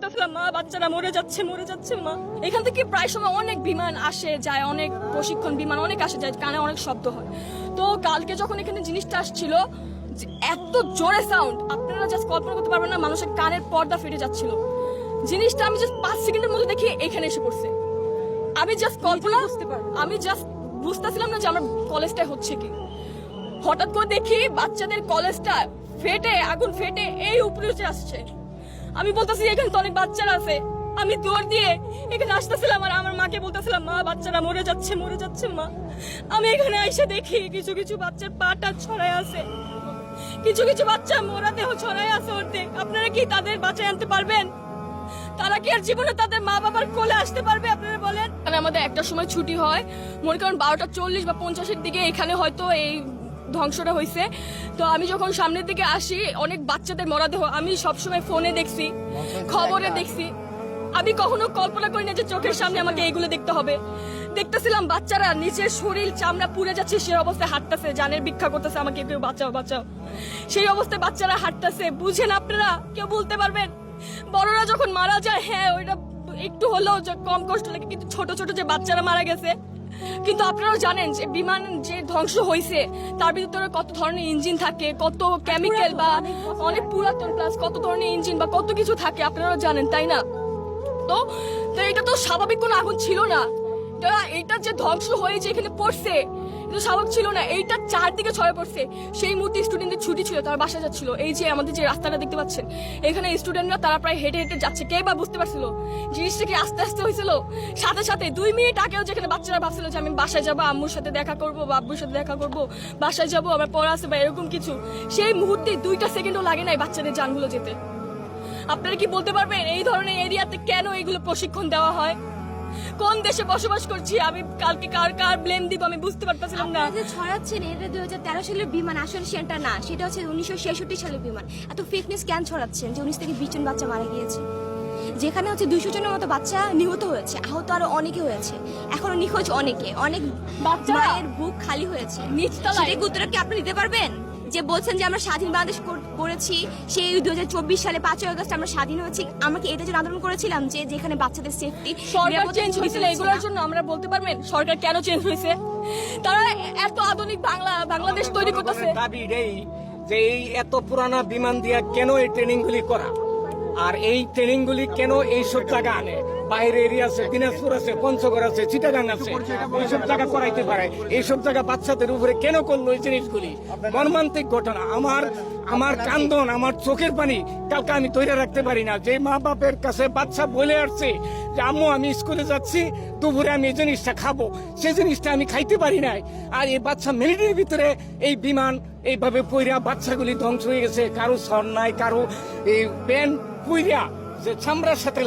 দেখতেছিলাম মা বাচ্চারা মরে যাচ্ছে মা। এখান থেকে প্রায় সময় অনেক বিমান আসে যায়, অনেক প্রশিক্ষণ বিমান অনেক আসে যায়, কানে অনেক শব্দ হয়। তো কালকে যখন এখানে জিনিসটা আসছিল, এত জোরে সাউন্ড আপনারা জাস্ট কল্পনা করতে পারবেন না, মানুষের কানের পর্দা ফেটে যাচ্ছিল। জিনিসটা আমি জাস্ট 5 সেকেন্ডের মধ্যে দেখি এখানে এসে পড়ছে। আমি জাস্ট বুঝতেছিলাম না যে আমার কলেজটাই হচ্ছে কি। হঠাৎ করে দেখি বাচ্চাদের কলেজটা ফেটে, আগুন ফেটে এই উপরে উঠে আসছে। আমি বলতেছি এখানে তো অনেক বাচ্চারা আছে। আমি দৌড় দিয়ে এখানে আসতেছিলাম আর আমার মাকে বলতেছিলাম মা বাচ্চারা মরে যাচ্ছে মা। আমি এখানে এসে দেখি কিছু কিছু বাচ্চার পাটা ছড়ায় আছে, কিছু কিছু বাচ্চা মোরা দেহ ছড়ায় আছে অর্ধেক। আপনারা কি তাদের বাঁচায় আনতে পারবেন? তারা কি আর জীবনে তাদের মা বাবার কোলে আসতে পারবে? আপনারা বলেন। আমাদের একটা সময় ছুটি হয়, মনে করেন 12:40 বা 50-এর দিকে এখানে হয়তো এই ধ্বংসটা হয়েছে। তো আমি যখন সামনের দিকে আসি, অনেক বাচ্চাদের মরদেহ আমি সবসময় ফোনে দেখছি, খবরে দেখছি। আমি কখনো কল্পনা করি না যে চোখের সামনে আমাকে এইগুলো দেখতে হবে। দেখতেছিলাম বাচ্চারা নিজের শরীর চামড়া পুড়ে যাচ্ছে, সেই অবস্থায় হাঁটতেছে, জানের ভিক্ষা করতেছে, আমাকে কেউ বাঁচাও। সেই অবস্থায় বাচ্চারা হাঁটতেছে। বুঝেন আপনারা? কেউ বলতে পারবেন? বড়রা যখন মারা যায়, হ্যাঁ ওইটা একটু হলেও কম কষ্ট লাগে, কিন্তু ছোট ছোট যে বাচ্চারা মারা গেছে। কিন্তু আপনারাও জানেন যে বিমান যে ধ্বংস হয়েছে তার ভিতরে কত ধরনের ইঞ্জিন থাকে, কত কেমিক্যাল বা অনেক পুরাতন, প্লাস কত ধরনের ইঞ্জিন বা কত কিছু থাকে, আপনারাও জানেন, তাই না? তো এটা তো স্বাভাবিক কোনো আগুন ছিল না। এটা যে ধ্বংস হয়ে যে এখানে পড়ছে এটা স্বাভাবিক ছিল না। এইটা চারদিকে ছড়ে পড়ছে। সেই মুহূর্তে স্টুডেন্টদের ছুটি ছিল, তারা বাসা যাচ্ছিল। এই যে আমাদের যে রাস্তাটা দেখতে পাচ্ছেন, এখানে স্টুডেন্টরা তারা প্রায় হেঁটে হেঁটে যাচ্ছে। কে বা বুঝতে পারছিল জিনিসটা কি আস্তে আস্তে হয়েছিল? সাথে সাথে 2 মিনিট আগেও যেখানে বাচ্চারা ভাবছিল যে আমি বাসায় যাবো, আম্মুর সাথে দেখা করবো বা আব্বুর সাথে দেখা করবো, বাসায় যাবো, আমার পড়া আছে বা এরকম কিছু, সেই মুহূর্তে 2টা সেকেন্ডও লাগে নাই বাচ্চাদের জানগুলো যেতে। আপনারা কি বলতে পারবেন এই ধরনের এরিয়াতে কেন এইগুলো প্রশিক্ষণ দেওয়া হয়? কোন দেশে বসবাস করছি? আমি কালকে কার ব্লেম দিব আমি বুঝতে পারতেছিলাম না। যে ছড়াচ্ছেন এটা 2013 সালের বিমান, আসলে সেটা না, সেটা হচ্ছে 1966 সালের বিমান। এত ফেকনেস কেন ছড়াচ্ছেন যে 19 থেকে 20 জন বাচ্চা মারা গিয়েছে, যেখানে হচ্ছে 200 জনের মতো বাচ্চা নিহত হয়েছে, আহত আরো অনেকে হয়েছে, এখনো নিখোঁজ অনেকে, অনেক মায়ের বুক খালি হয়েছে। নিচতলায় উত্তর কি আপনি দিতে পারবেন? যে বলছেন যে আমরা স্বাধীন বাংলাদেশ করেছি, সেই 2024 সালে 5ই আগস্ট আমরা স্বাধীন হয়েছি, আমরা কি এটার জন্য আন্দোলন করেছিলাম যে যেখানে বাচ্চাদের সেফটি? সরকার চেঞ্জ হয়েছিল এগুলোর জন্য। আমরা বলতে পারবেন সরকার কেন চেঞ্জ হয়েছে? তারা এত আধুনিক বাংলাদেশ তৈরি করতেছে। দাবি যে এই এত পুরানা বিমান দিয়া কেন এই ট্রেনিং গুলি করা, আর এই ট্রেনিং গুলি কেন এইসব জায়গা আনে? বাইরে এরিয়া আছে, দিনাজপুর আছে, পঞ্চগড় আছে, চিটাগাং আছে, এইসব জায়গা করাইতে পারে। এইসব জায়গা বাচ্চাদের উপরে কেন করলো এই জিনিসগুলি? মর্মান্তিক ঘটনা। আমার কান্দন, আমার চোখের পানি কালকে আমি তৈরি রাখতে পারি না। যে মা বাপের কাছে বাচ্চা বলে আসছে যে আম্মু আমি স্কুলে যাচ্ছি, দুপুরে আমি এই জিনিসটা খাবো, সেই জিনিসটা আমি খাইতে পারি নাই। আর এই বাচ্চা মিনিটের ভিতরে এই বিমান এইভাবে পইরা বাচ্চাগুলি ধ্বংস হয়ে গেছে। কারো সর নাই, কারো এই প্যান্ট পুইরা যে চামড়ার সাথে